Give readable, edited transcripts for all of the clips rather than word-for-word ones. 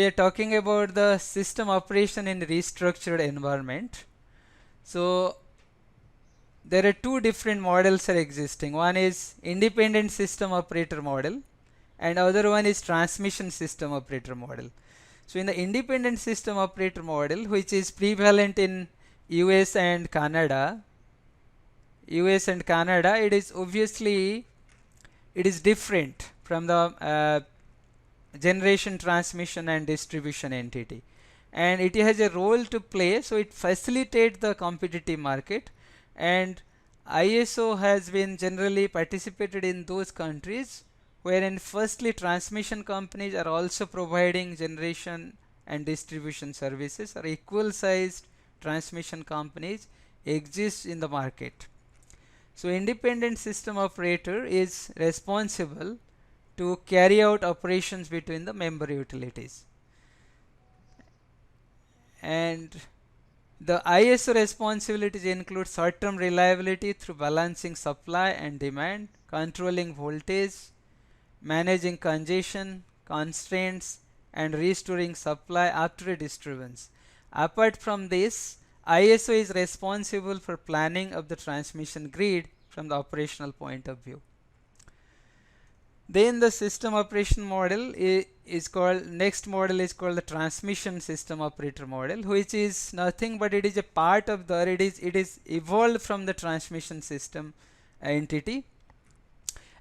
We are talking about the system operation in restructured environment. So there are two different models are existing. One is independent system operator model and other one is transmission system operator model. So in the independent system operator model, which is prevalent in US and Canada, it is obviously different from the generation, transmission and distribution entity, and it has a role to play, so it facilitates the competitive market. And ISO has been generally participated in those countries wherein firstly transmission companies are also providing generation and distribution services, or equal sized transmission companies exist in the market. So independent system operator is responsible to carry out operations between the member utilities. And the ISO responsibilities include short-term reliability through balancing supply and demand, controlling voltage, managing congestion, constraints, and restoring supply after a disturbance. Apart from this, ISO is responsible for planning of the transmission grid from the operational point of view. Then the system operation model next model is called the transmission system operator model, which is nothing but it is a part of it is evolved from the transmission system entity,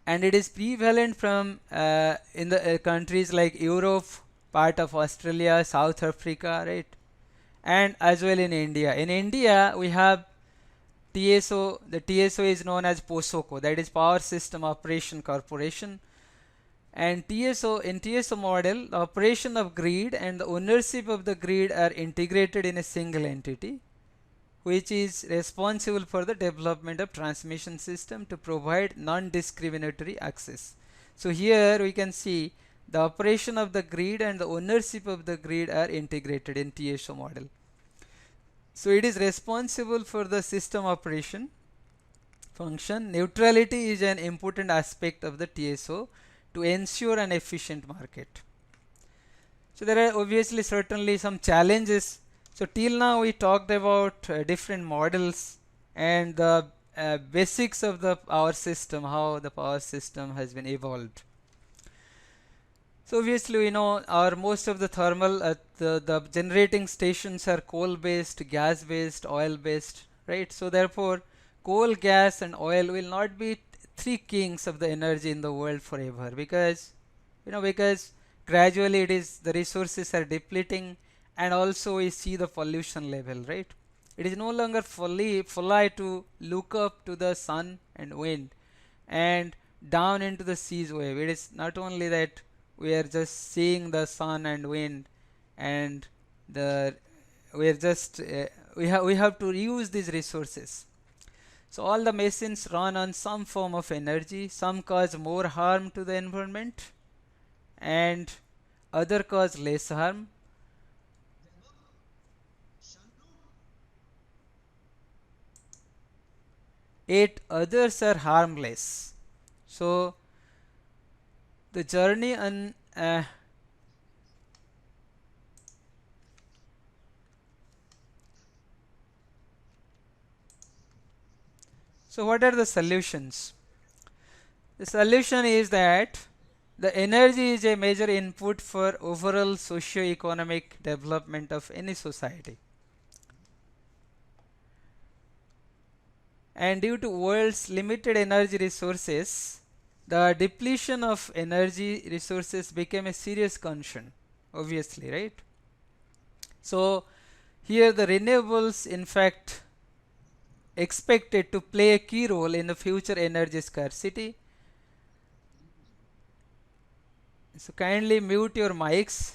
and it is prevalent from in the countries like Europe, part of Australia, South Africa, right, and as well in India. In India we have TSO. The TSO is known as POSOCO, that is Power System Operation Corporation. And in TSO model, the operation of grid and the ownership of the grid are integrated in a single entity, which is responsible for the development of transmission system to provide non-discriminatory access. So here we can see the operation of the grid and the ownership of the grid are integrated in TSO model. So it is responsible for the system operation function. Neutrality is an important aspect of the TSO to ensure an efficient market. So there are obviously certainly some challenges. So till now we talked about different models and the basics of the power system, how the power system has been evolved. So obviously we know most of the thermal the generating stations are coal based, gas based, oil based, right? So therefore coal, gas and oil will not be three kings of the energy in the world forever, because gradually the resources are depleting, and also we see the pollution level, right? It is no longer fully to look up to the sun and wind and down into the seas wave. It is not only that we are just seeing the sun and wind, and we have to use these resources. So all the machines run on some form of energy. Some cause more harm to the environment and other cause less harm. Yet others are harmless. So the journey on so what are the solutions? The solution is that the energy is a major input for overall socio-economic development of any society. And due to world's limited energy resources, the depletion of energy resources became a serious concern, obviously, right? So here the renewables in fact expected to play a key role in the future energy scarcity. So kindly mute your mics.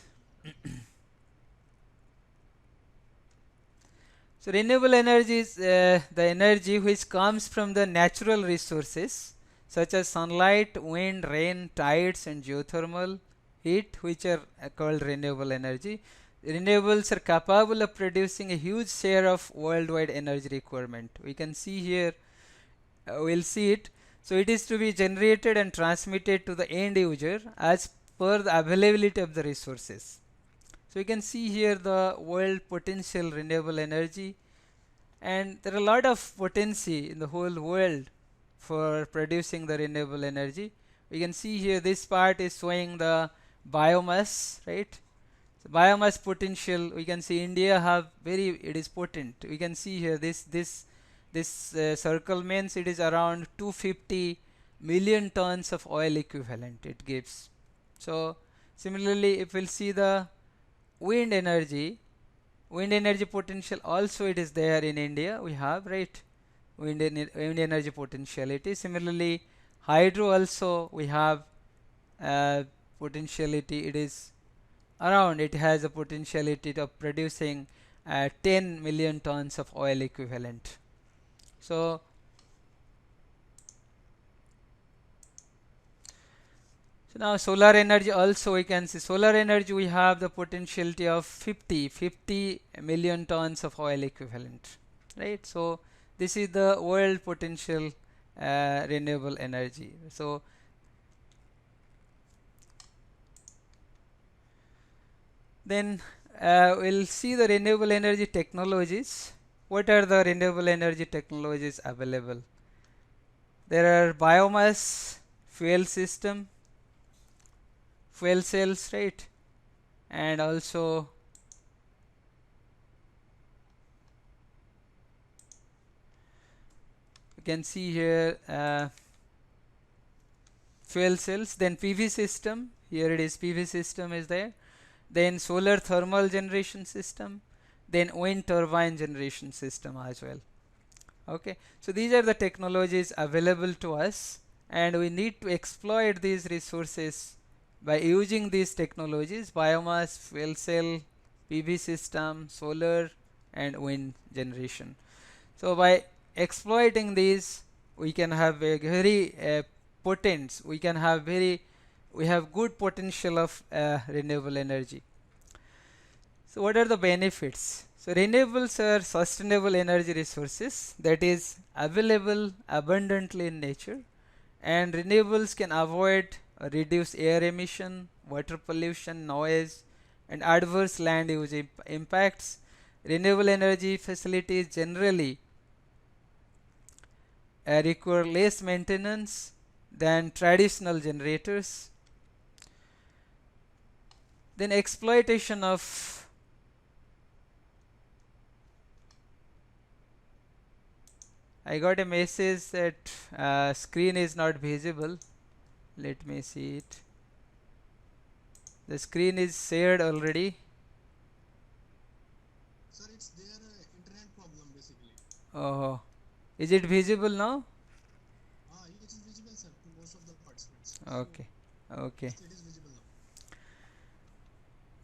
So renewable energy is the energy which comes from the natural resources such as sunlight, wind, rain, tides and geothermal heat, which are called renewable energy. Renewables are capable of producing a huge share of worldwide energy requirement. We can see here, we'll see it. So it is to be generated and transmitted to the end user as per the availability of the resources. So you can see here the world potential renewable energy, and there are a lot of potency in the whole world for producing the renewable energy. We can see here this part is showing the biomass, right? So biomass potential, we can see India have it is potent. We can see here this circle means it is around 250 million tons of oil equivalent it gives. So similarly, if we'll see the wind energy, potential also it is there in India. We have, right, wind energy potentiality. Similarly, hydro also we have potentiality. It is around, it has a potentiality of producing 10 million tons of oil equivalent. So now solar energy also, we can see solar energy we have the potentiality of 50 million tons of oil equivalent, right? So this is the world potential renewable energy. So then we'll see the renewable energy technologies. What are the renewable energy technologies available? There are biomass fuel system, fuel cells, right? And also you can see here fuel cells, then PV system, here it is, PV system is there, then solar thermal generation system, then wind turbine generation system as well. Okay, so these are the technologies available to us, and we need to exploit these resources by using these technologies: biomass, fuel cell, PV system, solar and wind generation. So by exploiting these, we can have a very potent, we have good potential of renewable energy. So what are the benefits? So renewables are sustainable energy resources that is available abundantly in nature, and renewables can avoid or reduce air emission, water pollution, noise and adverse land use impacts. Renewable energy facilities generally require less maintenance than traditional generators. Then exploitation of I got a message that screen is not visible. Let me see it. The screen is shared already. Sir, it's their internet problem basically. Oh, is it visible now? It is visible, sir, to most of the participants. Okay, okay. Yes, it is visible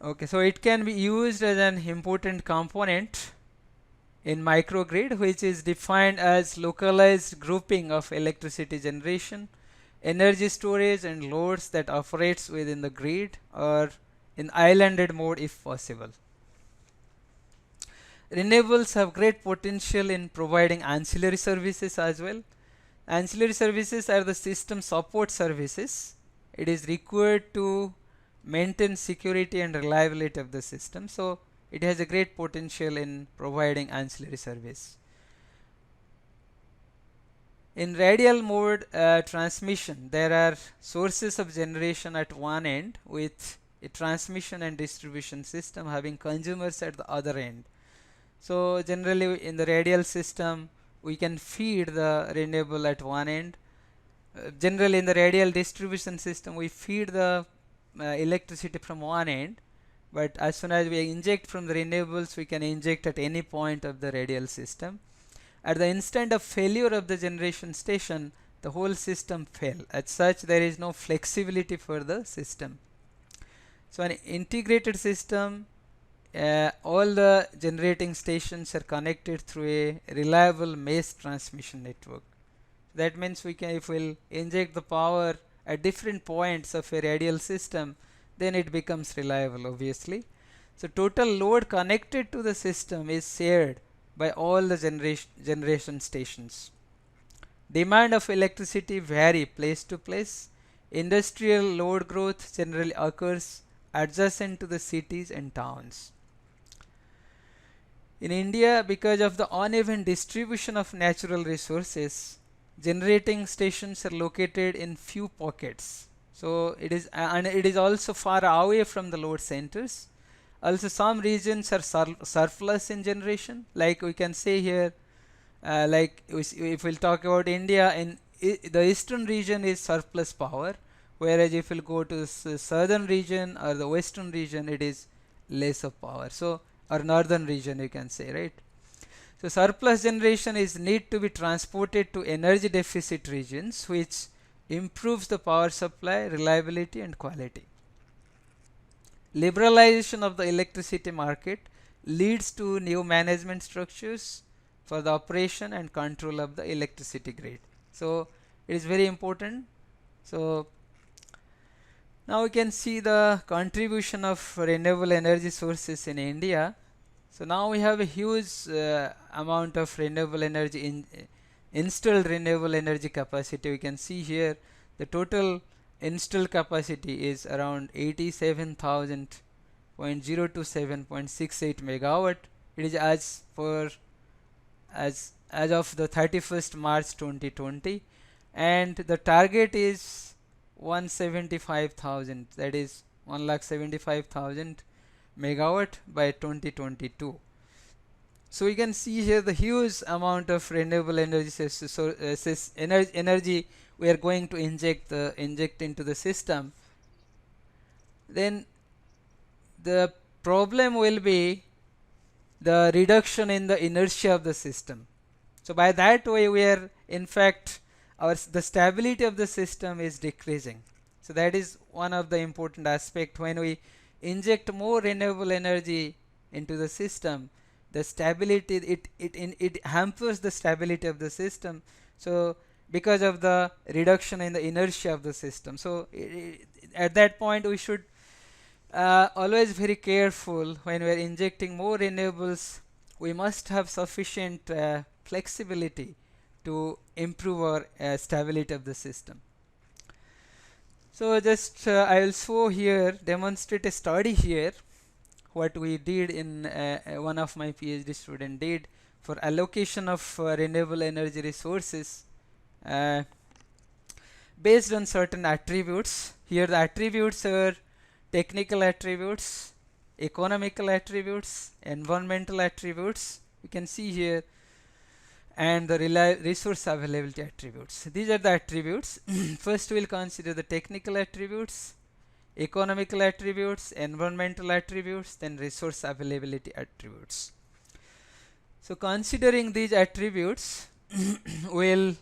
now. Okay, so it can be used as an important component in microgrid, which is defined as localized grouping of electricity generation, energy storage and loads that operates within the grid or in islanded mode if possible. Renewables have great potential in providing ancillary services as well. Ancillary services are the system support services. It is required to maintain security and reliability of the system. So it has a great potential in providing ancillary service. In radial mode transmission, there are sources of generation at one end with a transmission and distribution system having consumers at the other end. So generally in the radial system, we can feed the renewable at one end. Generally in the radial distribution system, we feed the electricity from one end, but as soon as we inject from the renewables, we can inject at any point of the radial system. At the instant of failure of the generation station, the whole system fail. As such, there is no flexibility for the system. So an integrated system, all the generating stations are connected through a reliable mesh transmission network. That means we can, if we'll inject the power at different points of a radial system, then it becomes reliable, obviously. So total load connected to the system is shared by all the generation stations. Demand of electricity vary place to place. Industrial load growth generally occurs adjacent to the cities and towns. In India, because of the uneven distribution of natural resources, generating stations are located in few pockets. So it is, and it is also far away from the load centers. Also, some regions are surplus in generation, like we can say here, like if we'll talk about India, in the eastern region is surplus power, whereas if we'll go to the southern region or the western region, it is less of power. So, or northern region, you can say, right? So surplus generation is need to be transported to energy deficit regions, which improves the power supply, reliability and quality. Liberalization of the electricity market leads to new management structures for the operation and control of the electricity grid. So it is very important. So now we can see the contribution of renewable energy sources in India. So now we have a huge amount of renewable energy installed renewable energy capacity. We can see here the total installed capacity is around 87,000.027.68 megawatt. It is as of the 31st March 2020, and the target is 175,000, that is 1,75,000 megawatt by 2022. So we can see here the huge amount of renewable energy energy we are going to inject into the system. Then the problem will be the reduction in the inertia of the system. So by that way we are, in fact, the stability of the system is decreasing. So that is one of the important aspect. When we inject more renewable energy into the system, the stability, it hampers the stability of the system. So because of the reduction in the inertia of the system. So at that point we should always very careful when we are injecting more renewables. We must have sufficient flexibility to improve our stability of the system. So just I will show here, demonstrate a study here, what we did in one of my PhD student did for allocation of renewable energy resources based on certain attributes. Here the attributes are technical attributes, economical attributes, environmental attributes, you can see here, and the resource availability attributes. These are the attributes. First we will consider the technical attributes, economical attributes, environmental attributes, then resource availability attributes. So considering these attributes, we'll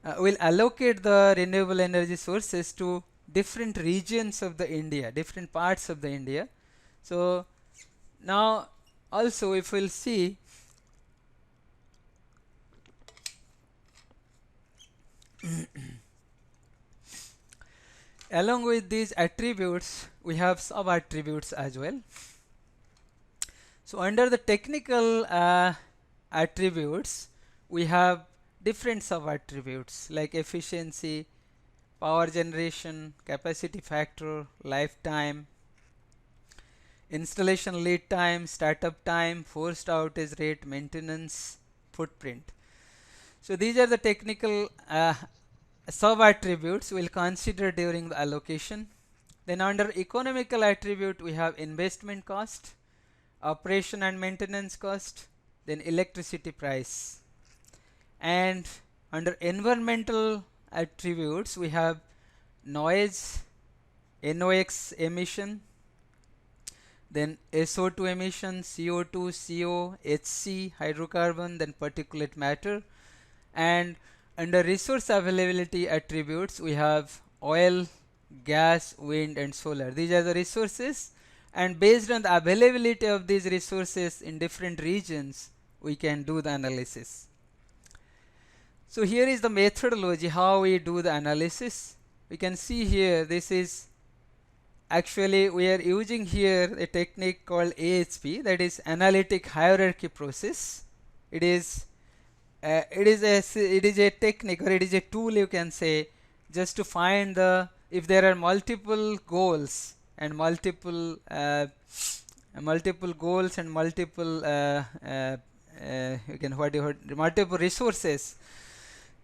allocate the renewable energy sources to different regions of the India, different parts of the India. So now also if we'll see, along with these attributes we have sub attributes as well. So under the technical attributes we have different sub attributes like efficiency, power generation, capacity factor, lifetime, installation lead time, startup time, forced outage rate, maintenance, footprint. So these are the technical sub attributes we will consider during the allocation. Then under economical attribute we have investment cost, operation and maintenance cost, then electricity price. And under environmental attributes we have noise, NOx emission, then SO2 emission, CO2, CO, HC, hydrocarbon, then particulate matter. And under resource availability attributes we have oil, gas, wind and solar. These are the resources, and based on the availability of these resources in different regions we can do the analysis. So here is the methodology how we do the analysis. We can see here, this is actually we are using here a technique called AHP, that is analytic hierarchy process. It is a technique, or it is a tool, you can say, just to find the if there are multiple goals and multiple goals and multiple you can multiple resources,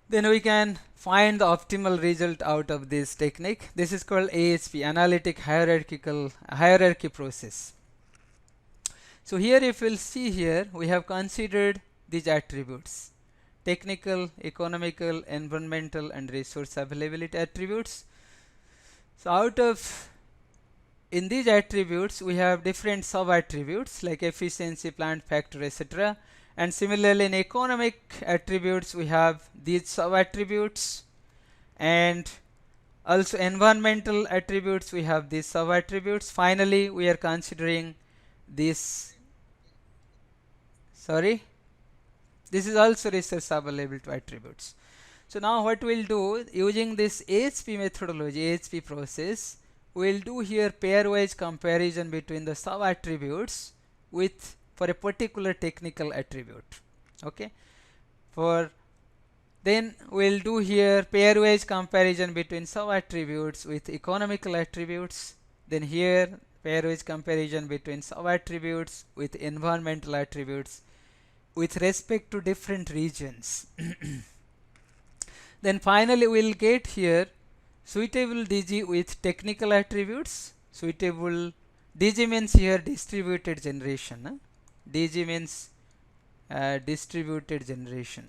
then we can find the optimal result out of this technique. This is called AHP, analytic hierarchy process. So here if we'll see here, we have considered these attributes: technical, economical, environmental and resource availability attributes. So out of in these attributes we have different sub attributes like efficiency, plant factor, etc. And similarly in economic attributes we have these sub attributes, and also environmental attributes we have these sub attributes. Finally we are considering this, this is also resource availability attributes. So now what we'll do, using this AHP methodology, AHP process, we'll do here pairwise comparison between the sub attributes with for a particular technical attribute. Okay, then we'll do here pairwise comparison between sub attributes with economical attributes. Then here pairwise comparison between sub attributes with environmental attributes with respect to different regions. Then finally we'll get here suitable DG with technical attributes. Suitable DG means here distributed generation. DG means distributed generation.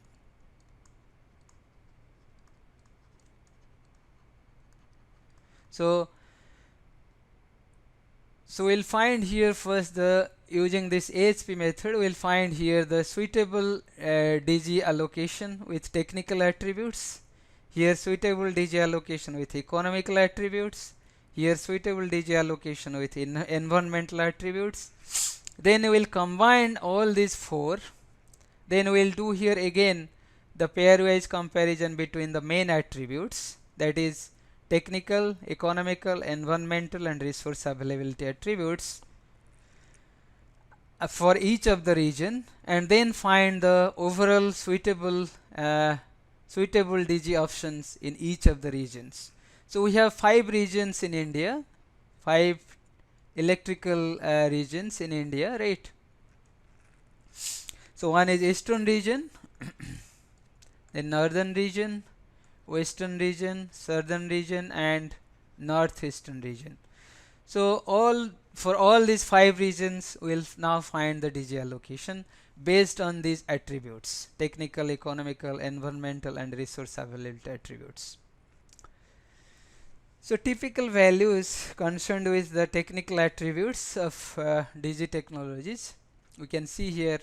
So we'll find here first the, using this AHP method, we'll find here the suitable DG allocation with technical attributes. Here suitable DG allocation with economical attributes. Here suitable DG allocation with environmental attributes. Then we will combine all these four. Then we will do here again the pairwise comparison between the main attributes, that is technical, economical, environmental and resource availability attributes for each of the region, and then find the overall suitable DG options in each of the regions. So we have 5 regions in India, 5 electrical regions in India, right? So one is eastern region, then northern region, western region, southern region and northeastern region. So for all these 5 regions we'll now find the DG allocation based on these attributes: technical, economical, environmental and resource availability attributes. So typical values concerned with the technical attributes of DG technologies, we can see here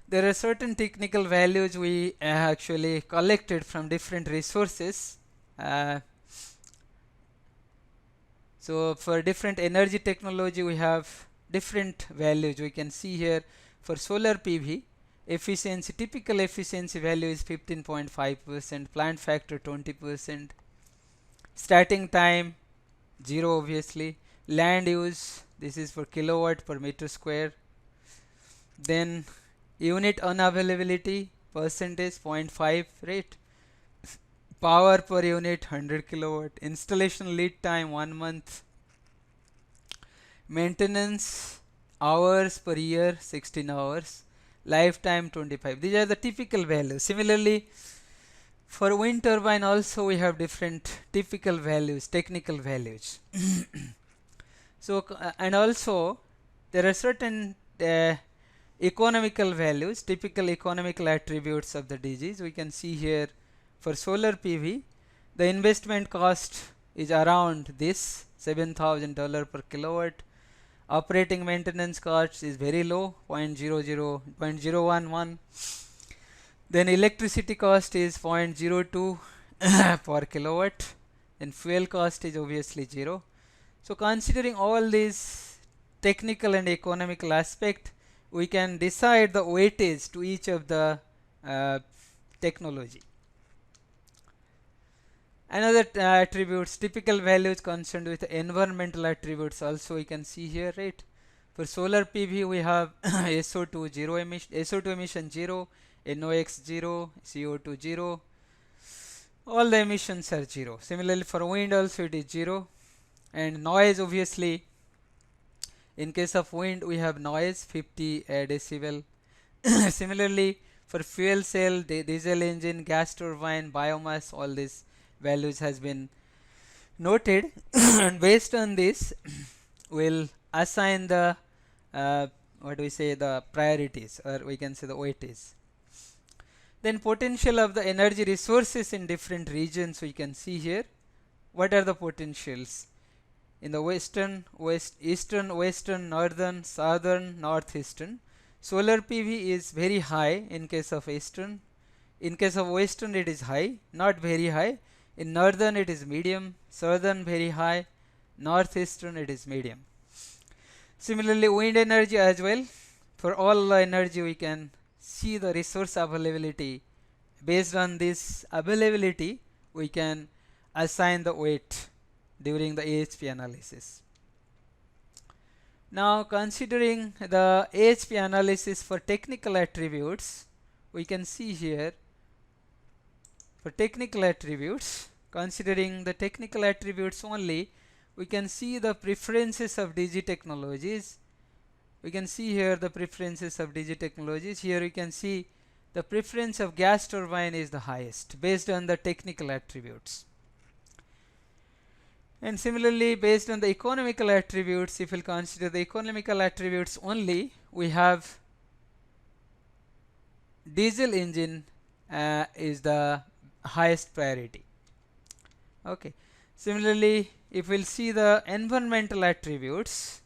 there are certain technical values we actually collected from different resources. So for different energy technology we have different values. We can see here for solar PV efficiency, typical efficiency value is 15.5%, plant factor 20%, starting time 0 obviously, land use, this is for kilowatt per meter square, then unit unavailability percentage 0.5, right, power per unit 100 kilowatt, installation lead time 1 month, maintenance hours per year 16 hours, lifetime 25. These are the typical values. Similarly for wind turbine also we have different typical values, technical values. So and also there are certain economical values, typical economical attributes of the DGs. We can see here for solar PV the investment cost is around this $7,000 per kilowatt. Operating maintenance cost is very low, 0.011. Then electricity cost is 0.02 per kilowatt, and fuel cost is obviously 0. So considering all these technical and economical aspect, we can decide the weightage to each of the technology. Another attributes, typical values concerned with environmental attributes also we can see here, right? For solar PV we have SO2 0 emission, SO2 emission 0, NOx 0, CO2 0, all the emissions are 0. Similarly for wind also it is 0, and noise obviously, in case of wind we have noise 50 decibel. Similarly for fuel cell, diesel engine, gas turbine, biomass, all these values has been noted. And based on this we'll assign the what do we say, the priorities, or we can say the weightage. Then potential of the energy resources in different regions we can see here. What are the potentials? In the eastern, western, northern, southern, northeastern, solar PV is very high in case of eastern. In case of western it is high, not very high. In northern it is medium, southern very high, northeastern it is medium. Similarly wind energy as well. For all the energy we can see the resource availability. Based on this availability we can assign the weight during the AHP analysis. Now considering the AHP analysis for technical attributes, we can see here for technical attributes, considering the technical attributes only, we can see the preferences of DG technologies. We can see here the preferences of DG technologies. Here we can see the preference of gas turbine is the highest based on the technical attributes. And similarly based on the economical attributes, if we consider the economical attributes only, we have diesel engine is the highest priority. Okay. Similarly if we'll see the environmental attributes,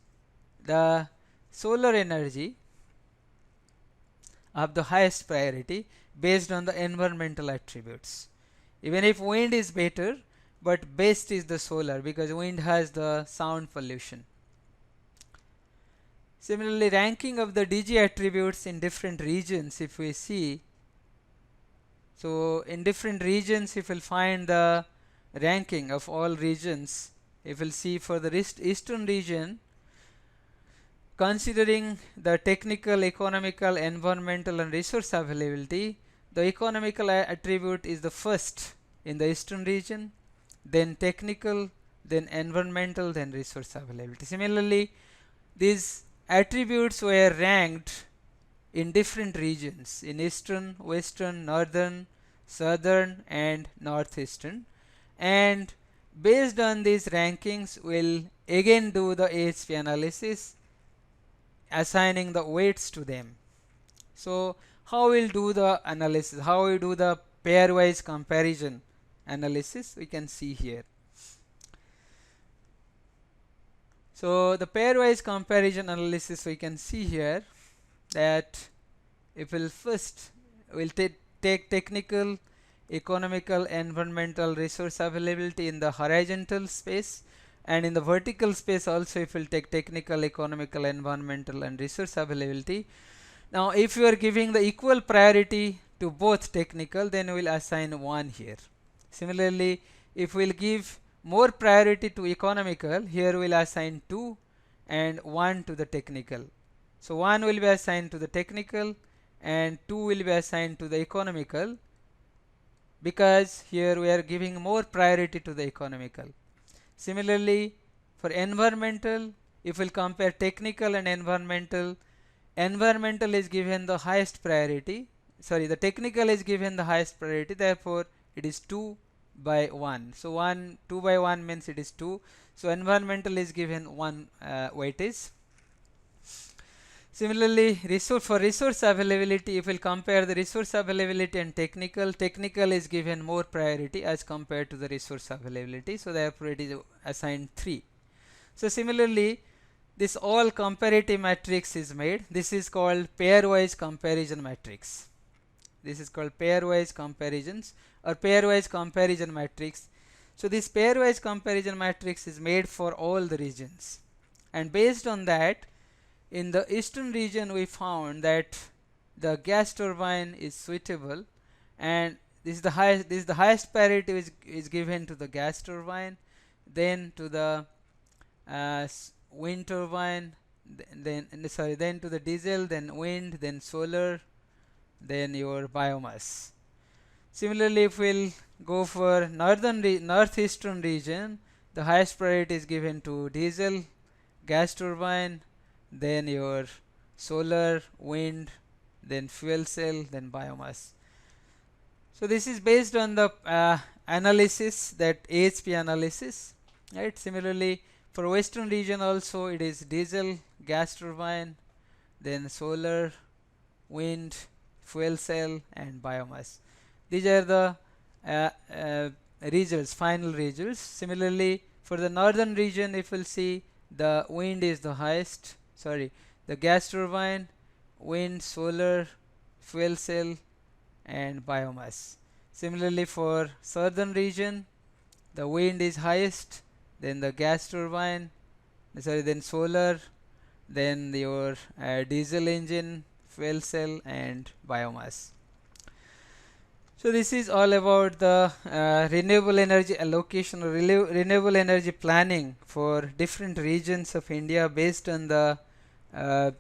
the solar energy of the highest priority based on the environmental attributes. Even if wind is better, but best is the solar because wind has the sound pollution. Similarly ranking of the DG attributes in different regions, if we see, so in different regions if we'll find the ranking of all regions, if we'll see for the eastern region, considering the technical, economical, environmental and resource availability, the economical attribute is the first in the eastern region, then technical, then environmental, then resource availability. Similarly these attributes were ranked in different regions, in eastern, western, northern, southern and northeastern, and based on these rankings we'll again do the AHP analysis, assigning the weights to them. So how we'll do the analysis, how we do the pairwise comparison analysis, we can see here. So the pairwise comparison analysis, we can see here that if we'll first we'll take technical, economical, environmental, resource availability in the horizontal space, and in the vertical space also if we'll take technical, economical, environmental and resource availability. Now if you are giving the equal priority to both technical, then we'll assign 1 here. Similarly if we'll give more priority to economical, here we'll assign 2 and 1 to the technical. So 1 will be assigned to the technical and 2 will be assigned to the economical, because here we are giving more priority to the economical. Similarly for environmental, if we'll compare technical and environmental, environmental is given the highest priority, sorry, the technical is given the highest priority, therefore it is 2 by 1. So 2 by 1 means it is 2. So environmental is given 1 weightage. Similarly for resource availability, if we'll compare the resource availability and technical, technical is given more priority as compared to the resource availability, so therefore it is assigned 3. So similarly this all comparative matrix is made. This is called pairwise comparison matrix. This is called pairwise comparisons or pairwise comparison matrix. So this pairwise comparison matrix is made for all the regions, and based on that, in the eastern region we found that the gas turbine is suitable, and this is the highest priority is given to the gas turbine, then to the wind turbine, then to the diesel, then wind, then solar, then your biomass. Similarly, if we'll go for northeastern region, the highest priority is given to diesel, gas turbine, then your solar, wind, then fuel cell, then biomass. So this is based on the analysis, that AHP analysis, right? Similarly, for western region also it is diesel, gas turbine, then solar, wind, fuel cell, and biomass. These are the results, final results. Similarly, for the northern region, if we'll see, the wind is the highest, sorry, the gas turbine, wind, solar, fuel cell, and biomass. Similarly, for southern region, the wind is highest, then the gas turbine, sorry, then solar, then your diesel engine, fuel cell, and biomass. So this is all about the renewable energy allocation or renewable energy planning for different regions of India based on the uh,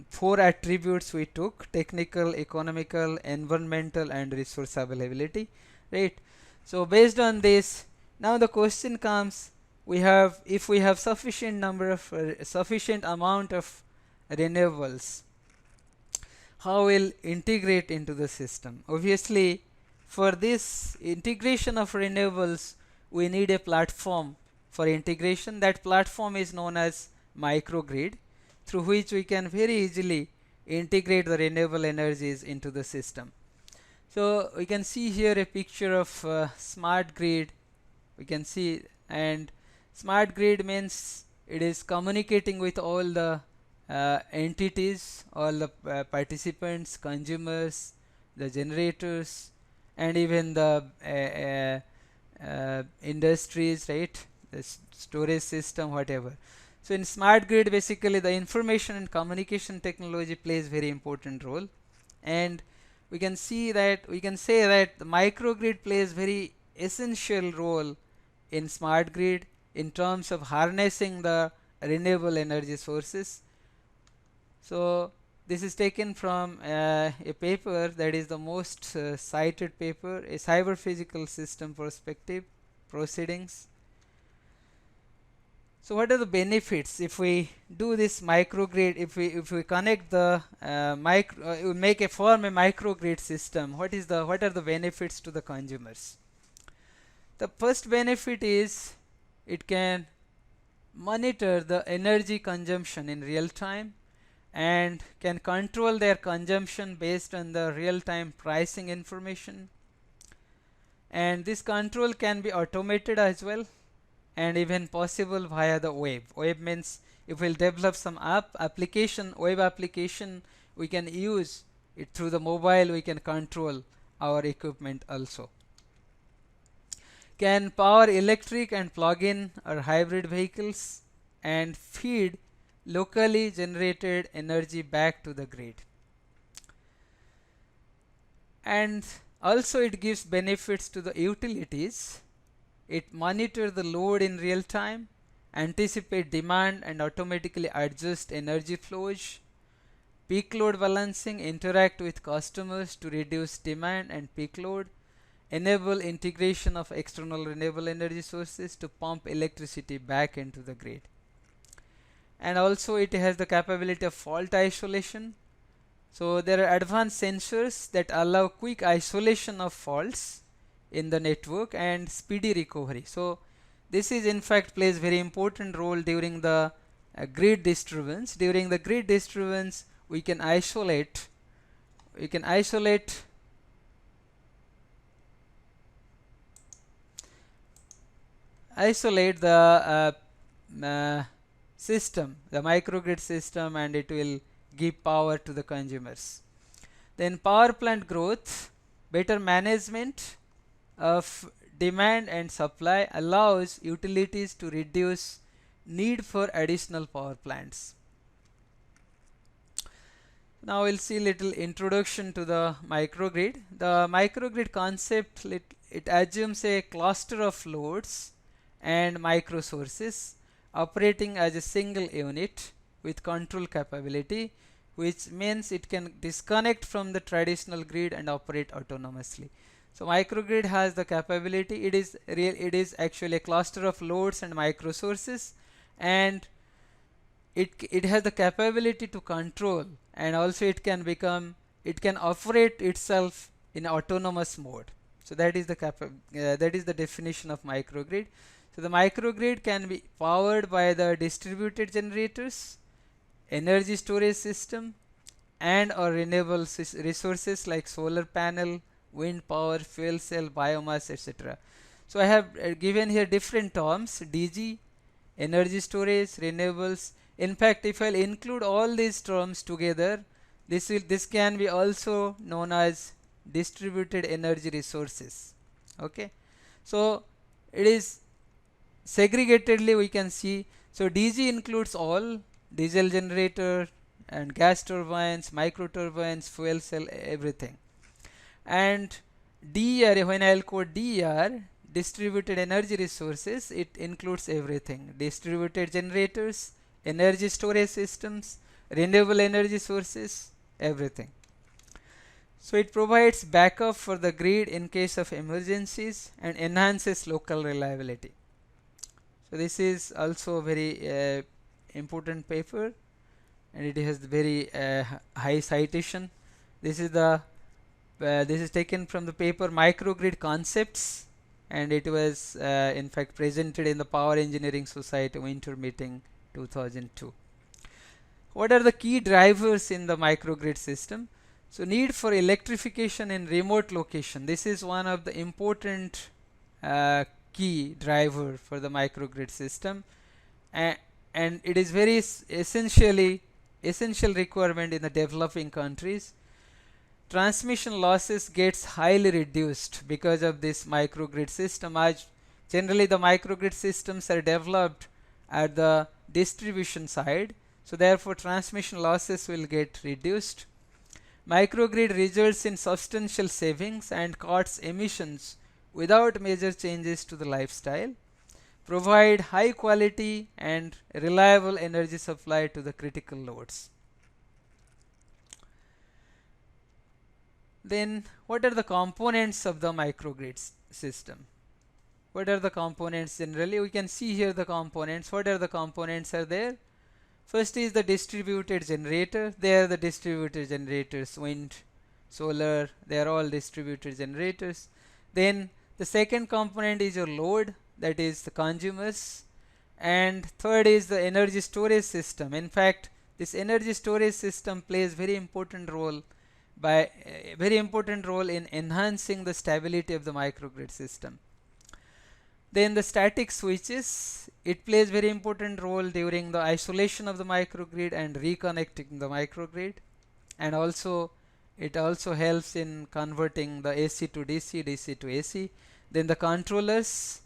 4 attributes we took: technical, economical, environmental, and resource availability, right? So based on this, now the question comes, if we have sufficient number of sufficient amount of renewables, how will integrate into the system? Obviously, for this integration of renewables, we need a platform for integration. That platform is known as microgrid, through which we can very easily integrate the renewable energies into the system. So we can see here a picture of smart grid. We can see, and smart grid means it is communicating with all the entities, all the participants, consumers, the generators, and even the industries, right? The storage system, whatever. So in smart grid, basically the information and communication technology plays very important role, and we can say that the microgrid plays very essential role in smart grid in terms of harnessing the renewable energy sources. So this is taken from a paper that is the most cited paper, a cyber physical system perspective proceedings. So what are the benefits if we do this microgrid? If we connect the form a microgrid system, what are the benefits to the consumers? The first benefit is it can monitor the energy consumption in real time and can control their consumption based on the real-time pricing information, and this control can be automated as well, and even possible via the web. Web means if we'll develop some web application, we can use it through the mobile, we can control our equipment also. Can power electric and plug-in or hybrid vehicles and feed locally generated energy back to the grid. And also it gives benefits to the utilities. It monitors the load in real time, anticipate demand and automatically adjust energy flows, peak load balancing, interact with customers to reduce demand and peak load, enable integration of external renewable energy sources to pump electricity back into the grid. And also it has the capability of fault isolation. So there are advanced sensors that allow quick isolation of faults in the network and speedy recovery. So this is in fact plays very important role during the grid disturbance. During the grid disturbance, we can isolate the system, the microgrid system, and it will give power to the consumers. Then power plant growth, better management of demand and supply allows utilities to reduce need for additional power plants. Now we'll see little introduction to the microgrid. The microgrid concept, it assumes a cluster of loads and micro sources operating as a single unit with control capability, which means it can disconnect from the traditional grid and operate autonomously. So microgrid has the capability, it is actually a cluster of loads and micro sources, and it has the capability to control, and also it can operate itself in autonomous mode. So that is the definition of microgrid. So the microgrid can be powered by the distributed generators, energy storage system, and or renewable resources like solar panel, wind power, fuel cell, biomass, etc. So I have given here different terms: DG, energy storage, renewables. In fact, if I'll include all these terms together, this can be also known as distributed energy resources. Okay, so it is segregatedly we can see. So DG includes all diesel generator and gas turbines, micro turbines, fuel cell, everything. And DER, when I'll quote DER, distributed energy resources, it includes everything: distributed generators, energy storage systems, renewable energy sources, everything. So it provides backup for the grid in case of emergencies and enhances local reliability. So this is also a very important paper, and it has very high citation. This is taken from the paper Microgrid Concepts, and it was in fact presented in the Power Engineering Society Winter Meeting 2002. What are the key drivers in the microgrid system? So need for electrification in remote location. This is one of the important key driver for the microgrid system, and it is very essential requirement in the developing countries. Transmission losses gets highly reduced because of this microgrid system, as generally the microgrid systems are developed at the distribution side, so therefore transmission losses will get reduced. Microgrid results in substantial savings and cuts emissions without major changes to the lifestyle, provide high quality and reliable energy supply to the critical loads. Then what are the components of the microgrid system? What are the components generally? We can see here the components. What are the components are there? First is the distributed generator. They are the distributed generators, wind, solar, they are all distributed generators. Then the second component is your load, that is the consumers. And third is the energy storage system. In fact, this energy storage system plays very important role in enhancing the stability of the microgrid system. Then the static switches, it plays very important role during the isolation of the microgrid and reconnecting the microgrid, and also it also helps in converting the AC to DC, DC to AC. Then the controllers,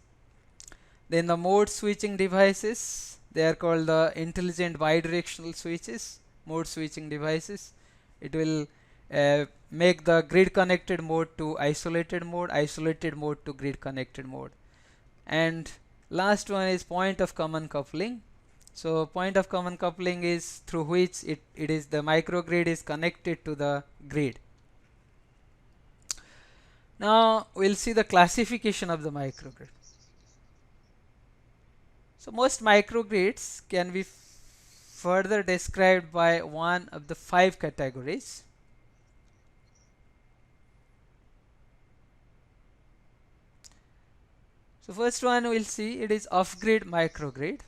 then the mode switching devices, they are called the intelligent bidirectional switches, mode switching devices. It will make the grid connected mode to isolated mode to grid connected mode. And last one is point of common coupling. So point of common coupling is through which it is the microgrid is connected to the grid. Now we'll see the classification of the microgrid. So most microgrids can be further described by one of the 5 categories. So first one we'll see, it is off-grid microgrid.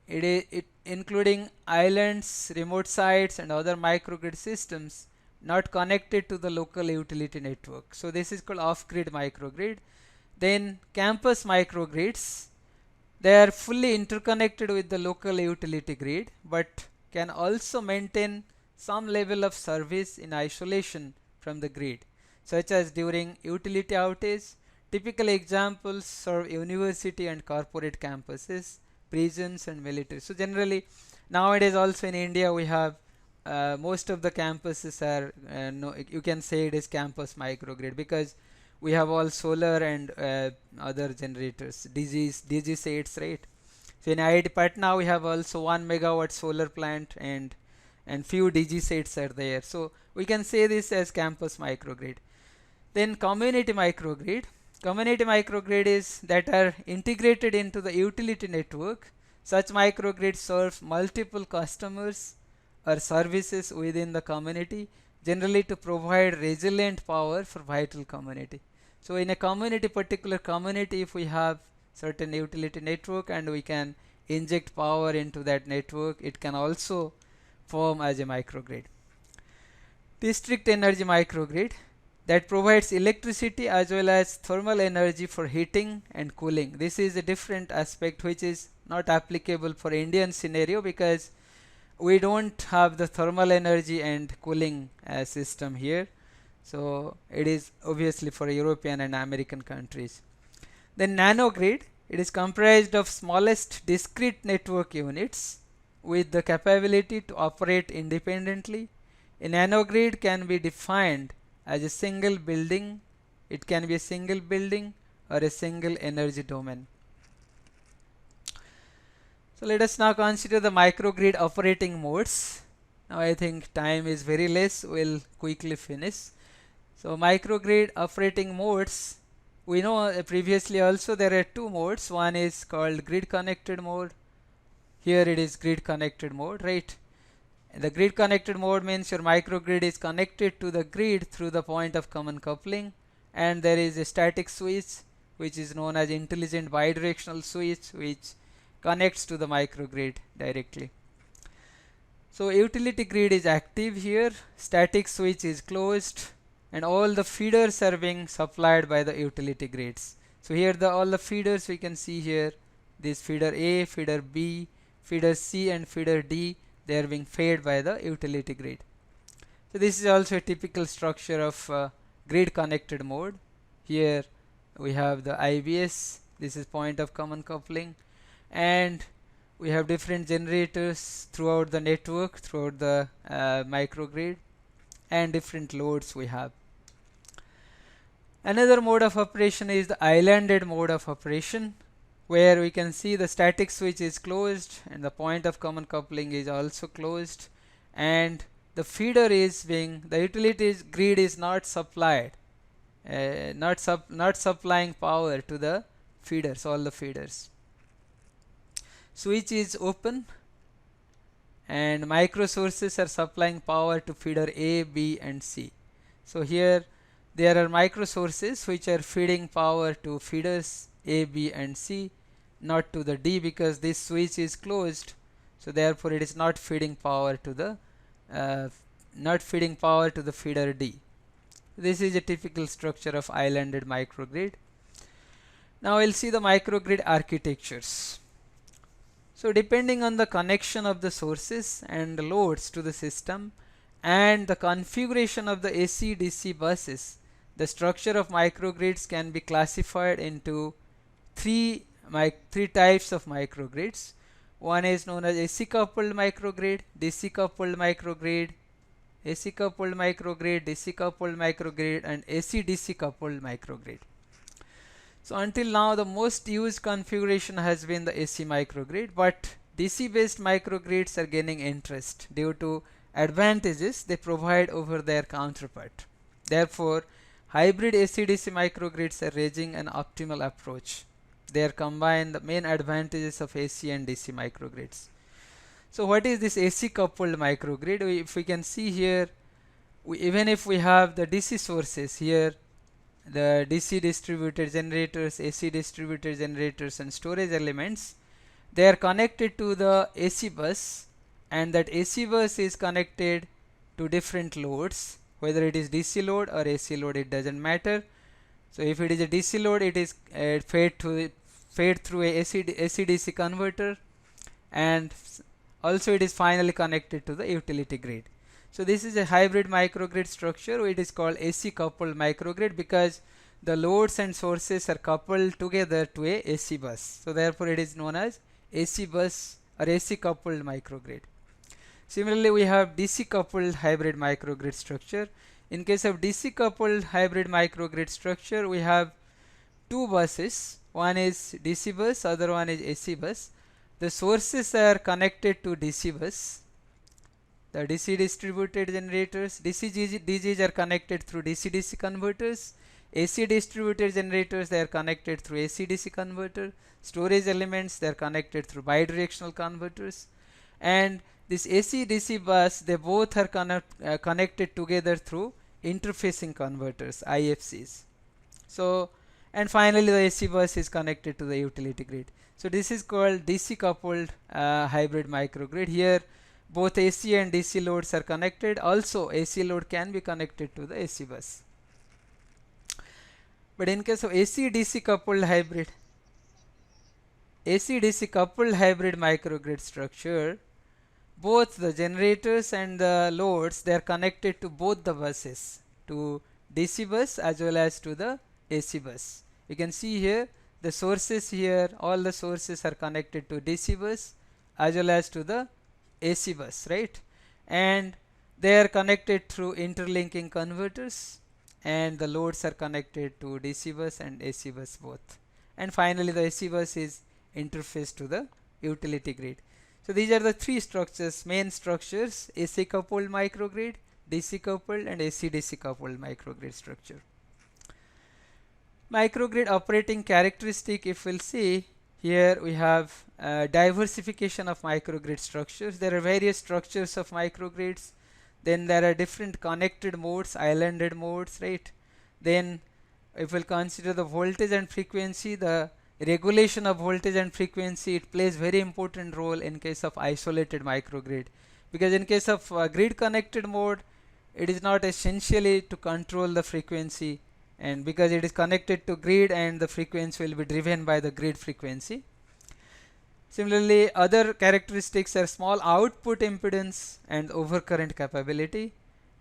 It including islands, remote sites and other microgrid systems not connected to the local utility network. So this is called off-grid microgrid. Then campus microgrids, they are fully interconnected with the local utility grid but can also maintain some level of service in isolation from the grid, such as during utility outage. Typical examples serve university and corporate campuses, prisons and military. So generally nowadays also in India we have most of the campuses are you can say it is campus microgrid, because we have all solar and other generators, DG sets, right? So in IIT Patna we have also 1 megawatt solar plant and few DG sets are there. So we can say this as campus microgrid. Then community microgrid. Community microgrid is that are integrated into the utility network. Such microgrids serve multiple customers or services within the community, generally to provide resilient power for vital community. So in a community, particular community, if we have certain utility network and we can inject power into that network, it can also form as a microgrid. District energy microgrid that provides electricity as well as thermal energy for heating and cooling. This is a different aspect which is not applicable for Indian scenario because we don't have the thermal energy and cooling system here. So it is obviously for European and American countries. Then nanogrid, it is comprised of smallest discrete network units with the capability to operate independently. A nanogrid can be defined as a single building. It can be a single building or a single energy domain. So let us now consider the microgrid operating modes. Now I think time is very less, we'll quickly finish. So microgrid operating modes, we know previously also there are two modes. One is called grid connected mode. Here it is grid connected mode, right? The grid connected mode means your microgrid is connected to the grid through the point of common coupling, and there is a static switch which is known as intelligent bidirectional switch which connects to the microgrid directly. So utility grid is active here, static switch is closed, and all the feeders are being supplied by the utility grids. So here all the feeders we can see here, this feeder A, feeder B, feeder C and feeder D, they are being fed by the utility grid. So this is also a typical structure of grid connected mode. Here we have the IBS, this is point of common coupling, and we have different generators throughout the network, throughout the microgrid, and different loads we have. Another mode of operation is the islanded mode of operation, where we can see the static switch is closed and the point of common coupling is also closed, and the feeder is being, the utility grid is not supplied, not supplying power to the feeders, all the feeders. Switch is open and micro sources are supplying power to feeder A, B and C. So here there are micro sources which are feeding power to feeders A, B and C, not to the D because this switch is closed. So therefore it is not feeding power to the feeder D. This is a typical structure of islanded microgrid. Now we'll see the microgrid architectures. So depending on the connection of the sources and the loads to the system and the configuration of the AC DC buses, the structure of microgrids can be classified into three types of microgrids. One is known as AC coupled microgrid, DC coupled microgrid, AC coupled microgrid, DC coupled microgrid and AC DC coupled microgrid. So until now the most used configuration has been the AC microgrid, but DC based microgrids are gaining interest due to advantages they provide over their counterpart. Therefore, hybrid AC DC microgrids are raising an optimal approach. They are combine the main advantages of AC and DC microgrids. So what is this AC coupled microgrid? If we can see here, even if we have the DC sources here, the DC distributed generators, AC distributed generators and storage elements, they are connected to the AC bus, and that AC bus is connected to different loads, whether it is DC load or AC load, it doesn't matter. So if it is a DC load, it is fed through a AC DC converter, and also it is finally connected to the utility grid. So this is a hybrid microgrid structure. It is called AC coupled microgrid because the loads and sources are coupled together to a AC bus. So therefore it is known as AC bus or AC coupled microgrid. Similarly, we have DC coupled hybrid microgrid structure. In case of DC coupled hybrid microgrid structure, we have two buses. One is DC bus, other one is AC bus. The sources are connected to DC bus. The DC distributed generators, DC DGs are connected through DC DC converters, AC distributed generators, they are connected through AC-DC converter. Storage elements, they are connected through bidirectional converters. And this AC-DC bus, they both are connected together through interfacing converters, IFCs. So, and finally the AC bus is connected to the utility grid. So this is called DC coupled hybrid microgrid. Here both AC and DC loads are connected. Also AC load can be connected to the AC bus. But in case of AC-DC coupled hybrid microgrid structure, both the generators and the loads, they are connected to both the buses, to DC bus as well as to the AC bus. You can see here the sources here, all the sources are connected to DC bus as well as to the AC bus, right? And they are connected through interlinking converters, and the loads are connected to DC bus and AC bus both. And finally the AC bus is interfaced to the utility grid. So these are the three structures, main structures: AC coupled microgrid, DC coupled, and AC-DC coupled microgrid structure. Microgrid operating characteristic, if we'll see, here we have diversification of microgrid structures. There are various structures of microgrids. Then there are different connected modes, islanded modes, right? Then if we'll consider the voltage and frequency, the regulation of voltage and frequency, it plays very important role in case of isolated microgrid, because in case of grid connected mode, it is not essentially to control the frequency, and because it is connected to grid and the frequency will be driven by the grid frequency. Similarly, other characteristics are small output impedance and overcurrent capability,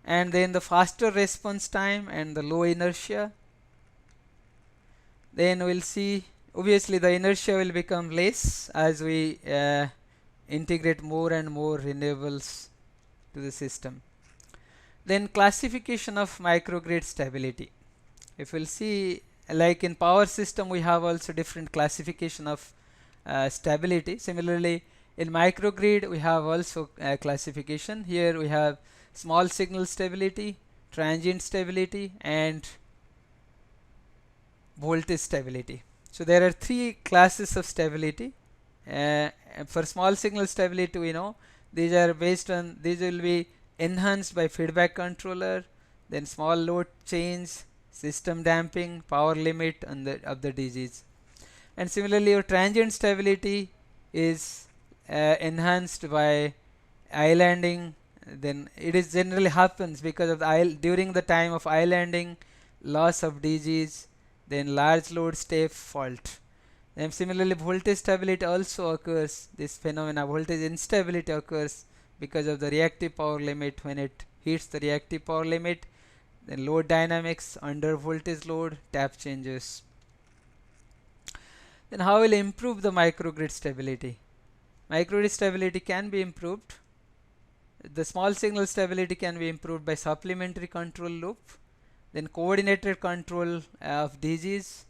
and then the faster response time and the low inertia. Then we'll see, obviously the inertia will become less as we integrate more and more renewables to the system. Then classification of microgrid stability. If we'll see, like in power system, we have also different classification of stability. Similarly, in microgrid we have also classification. Here we have small signal stability, transient stability, and voltage stability. So there are three classes of stability. For small signal stability, we know these are based on, these will be enhanced by feedback controller, then small load change, system damping, power limit of the DGs. And similarly, your transient stability is enhanced by islanding. Then it is generally happens because of the during the time of islanding, loss of DGs, then large load step fault. And similarly, voltage stability also occurs. This phenomena, voltage instability, occurs because of the reactive power limit. When it hits the reactive power limit, then load dynamics, under voltage load, tap changes. Then how will improve the microgrid stability? Microgrid stability can be improved. The small signal stability can be improved by supplementary control loop, then coordinated control of DGs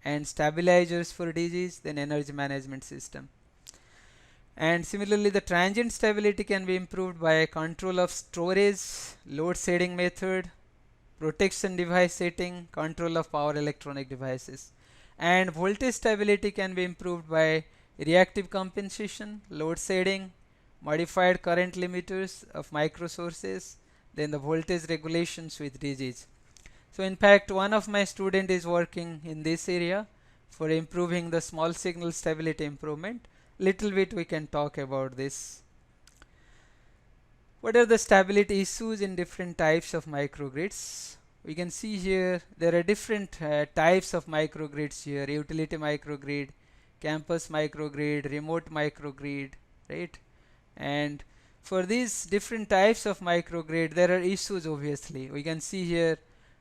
and stabilizers for DGs, then energy management system. And similarly, the transient stability can be improved by control of storage, load setting method, protection device setting, control of power electronic devices. And voltage stability can be improved by reactive compensation, load setting, modified current limiters of micro sources, then the voltage regulations with DGs. So in fact, one of my student is working in this area for improving the small signal stability improvement. Little bit we can talk about this. What are the stability issues in different types of microgrids? We can see here there are different types of microgrids here: utility microgrid, campus microgrid, remote microgrid, right? And for these different types of microgrid, there are issues. Obviously, we can see here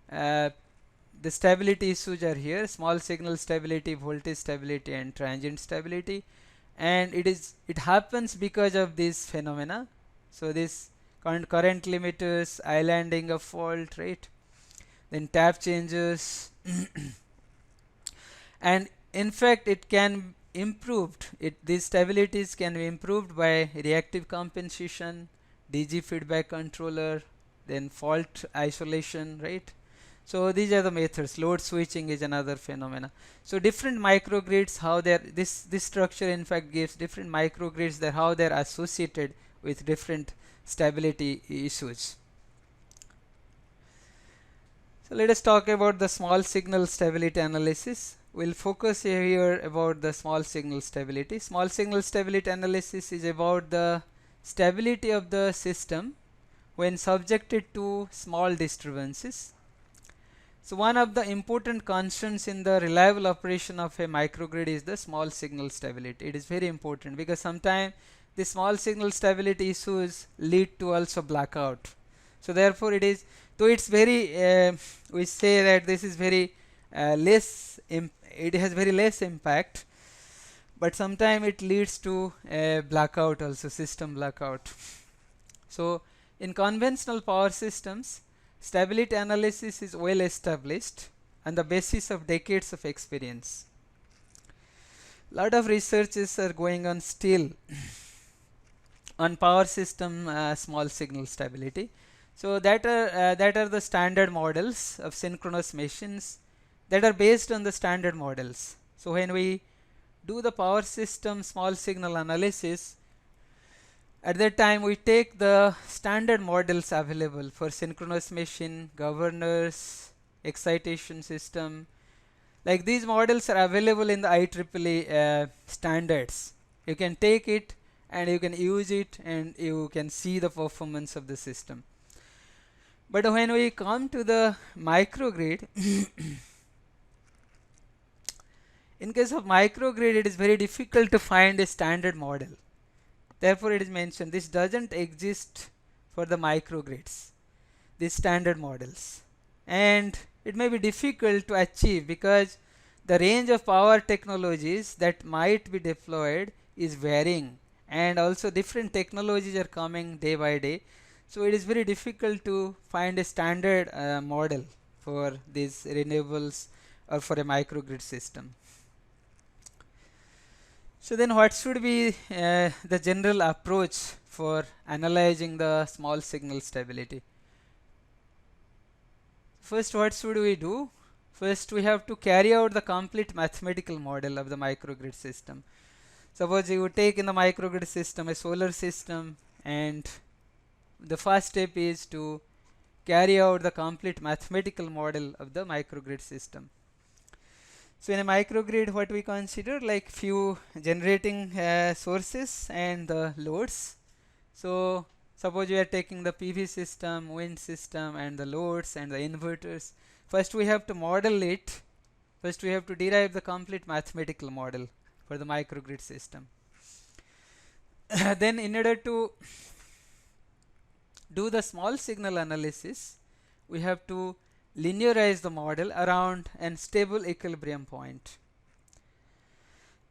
the stability issues are here: small signal stability, voltage stability, and transient stability. And it happens because of this phenomena. So this current limiters, islanding of fault, right? Then tap changes. And in fact, it can improved. These stabilities can be improved by reactive compensation, DG feedback controller, then fault isolation, right? So these are the methods. Load switching is another phenomena. So different microgrids, how they're this structure in fact gives different microgrids that how they're associated with different stability issues. So let us talk about the small signal stability analysis. We'll focus here about the small signal stability. Small signal stability analysis is about the stability of the system when subjected to small disturbances. So one of the important constants in the reliable operation of a microgrid is the small signal stability. It is very important because sometimes the small signal stability issues lead to also blackout. So therefore it is, though it's very we say that this is very it has very less impact, but sometimes it leads to a blackout also, system blackout. So in conventional power systems, stability analysis is well established and the basis of decades of experience. Lot of researches are going on still on power system small signal stability. So that are the standard models of synchronous machines that are based on the standard models. So when we do the power system small signal analysis, at that time we take the standard models available for synchronous machine, governors, excitation system. Like these models are available in the IEEE standards. You can take it and you can use it and you can see the performance of the system. But when we come to the microgrid, in case of microgrid, it is very difficult to find a standard model. Therefore, it is mentioned this doesn't exist for the microgrids, these standard models, and it may be difficult to achieve because the range of power technologies that might be deployed is varying, and also different technologies are coming day by day. So it is very difficult to find a standard model for these renewables or for a microgrid system. So then what should be the general approach for analyzing the small signal stability? First, what should we do? First, we have to carry out the complete mathematical model of the microgrid system. Suppose you take in the microgrid system a solar system, and the first step is to carry out the complete mathematical model of the microgrid system. So in a microgrid, what we consider like few generating sources and the loads. So suppose we are taking the PV system, wind system, and the loads and the inverters. First we have to model it. First we have to derive the complete mathematical model for the microgrid system. Then in order to do the small signal analysis, we have to linearize the model around a stable equilibrium point.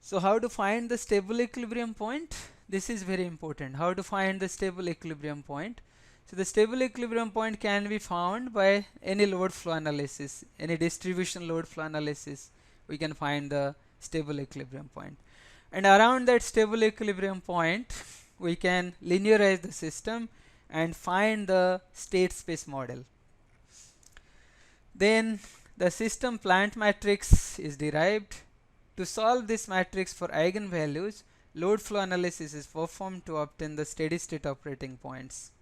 So how to find the stable equilibrium point? This is very important. How to find the stable equilibrium point? So the stable equilibrium point can be found by any load flow analysis, any distribution load flow analysis. We can find the stable equilibrium point. And around that stable equilibrium point, we can linearize the system and find the state space model. Then the system plant matrix is derived. To solve this matrix for eigenvalues, load flow analysis is performed to obtain the steady state operating points.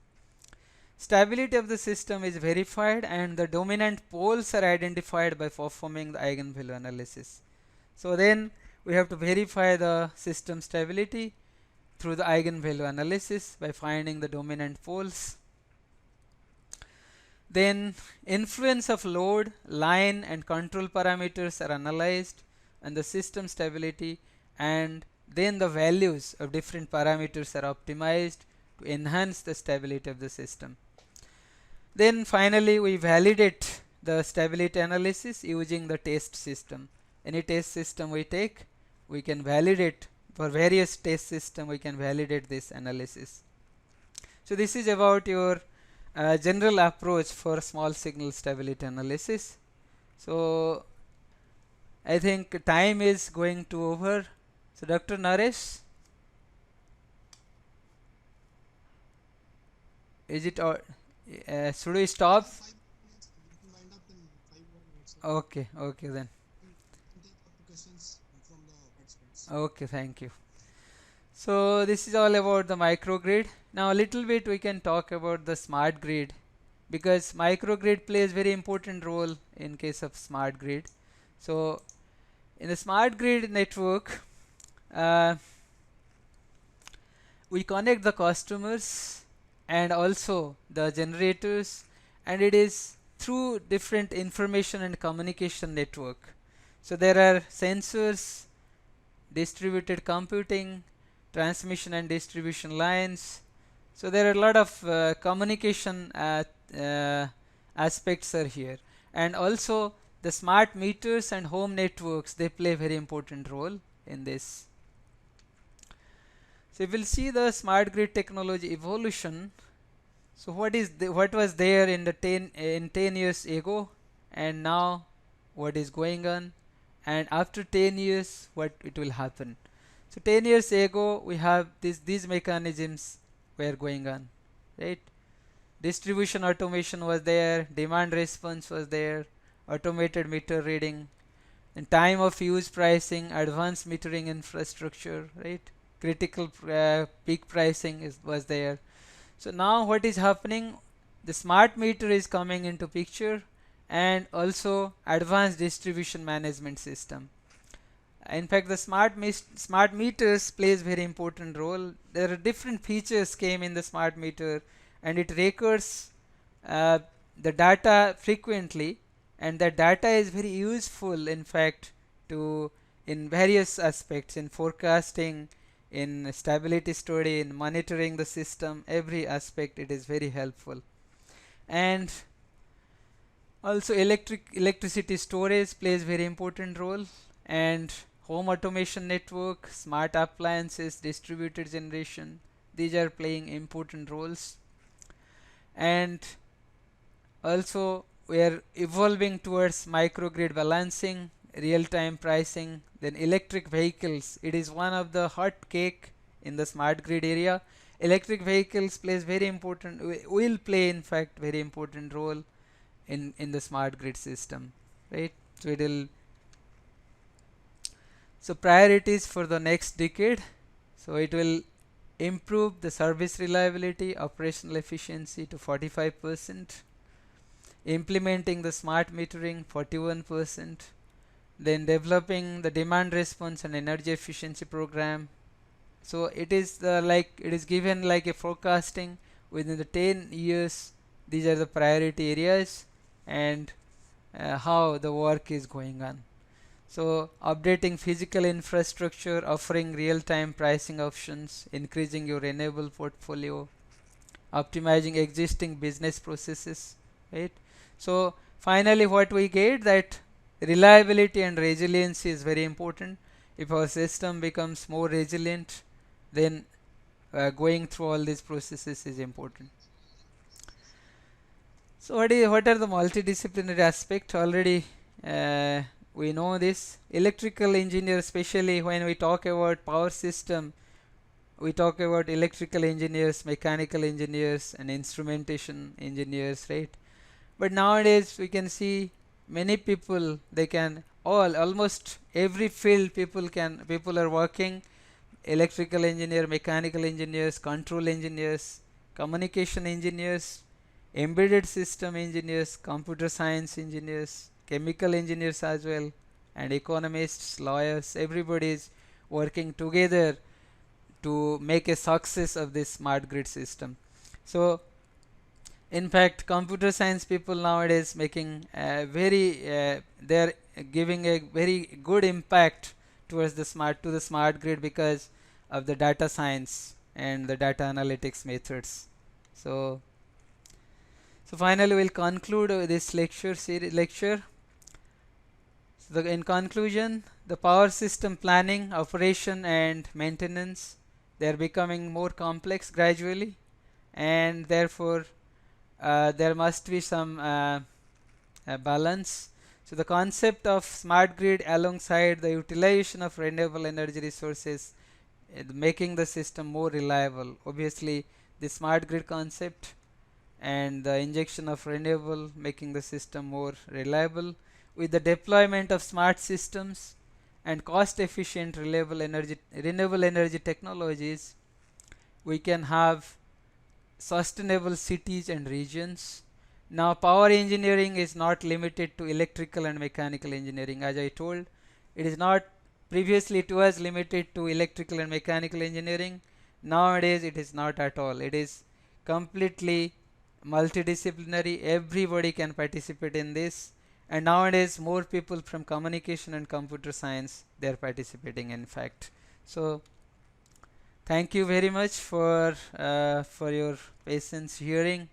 Stability of the system is verified and the dominant poles are identified by performing the eigenvalue analysis. So then we have to verify the system stability through the eigenvalue analysis by finding the dominant poles. Then influence of load, line and control parameters are analyzed and the system stability, and then the values of different parameters are optimized to enhance the stability of the system. Then finally we validate the stability analysis using the test system. Any test system we take, we can validate for various test system, we can validate this analysis. So this is about your general approach for small signal stability analysis. So I think time is going to over. So Dr. Naresh, is it should we stop? 5 minutes. We can wind up in Okay, okay then. can take up questions from the participants. Okay, thank you. So this is all about the microgrid. Now a little bit we can talk about the smart grid, because microgrid plays very important role in case of smart grid. So in the smart grid network, uh, we connect the customers and also the generators, and it is through different information and communication network. So there are sensors, distributed computing, transmission and distribution lines. So there are a lot of communication uh, aspects are here, and also the smart meters and home networks, they play a very important role in this. So we will see the smart grid technology evolution. So what was there in the 10 years ago, and now what is going on, and after 10 years what it will happen. So 10 years ago we have these mechanisms were going on, right? Distribution automation was there, demand response was there, automated meter reading, and time of use pricing, advanced metering infrastructure, right? Critical peak pricing was there. So now what is happening, the smart meter is coming into picture, and also advanced distribution management system. In fact, the smart meters plays very important role. There are different features came in the smart meter, and it records uh, the data frequently, and the data is very useful in fact to in various aspects, in forecasting, in stability study, in monitoring the system, every aspect it is very helpful. And also electricity storage plays very important role, and home automation network, smart appliances, distributed generation, these are playing important roles. And also we are evolving towards microgrid balancing, real-time pricing, then electric vehicles. It is one of the hot cake in the smart grid area. Electric vehicles plays very important, will play in fact very important role in the smart grid system, right? So it will, so priorities for the next decade. So it will improve the service reliability, operational efficiency to 45%, implementing the smart metering 41%, then developing the demand response and energy efficiency program. So it is like it is given like a forecasting within the 10 years, these are the priority areas, and how the work is going on. So updating physical infrastructure, offering real-time pricing options, increasing your renewable portfolio, optimizing existing business processes, right? So finally what we get, that reliability and resiliency is very important. If our system becomes more resilient, then going through all these processes is important. So what are the multidisciplinary aspects? Already uh, we know this. Electrical engineer, especially when we talk about power system, we talk about electrical engineers, mechanical engineers, and instrumentation engineers, right? But nowadays we can see many people, they can almost every field people are working: electrical engineer, mechanical engineers, control engineers, communication engineers, embedded system engineers, computer science engineers, chemical engineers as well, and economists, lawyers. Everybody is working together to make a success of this smart grid system. So in fact computer science people nowadays making they're giving a very good impact towards the smart grid, because of the data science and the data analytics methods. So finally we'll conclude this lecture. So in conclusion, the power system planning, operation and maintenance, they are becoming more complex gradually, and therefore there must be some balance. So the concept of smart grid alongside the utilization of renewable energy resources, making the system more reliable. Obviously the smart grid concept and the injection of renewable, making the system more reliable, with the deployment of smart systems and cost efficient renewable energy technologies, we can have sustainable cities and regions. Now power engineering is not limited to electrical and mechanical engineering. As I told, it is not, previously it was limited to electrical and mechanical engineering. Nowadays it is not at all. It is completely multidisciplinary. Everybody can participate in this, and nowadays more people from communication and computer science, they are participating in fact. So thank you very much for your patience hearing.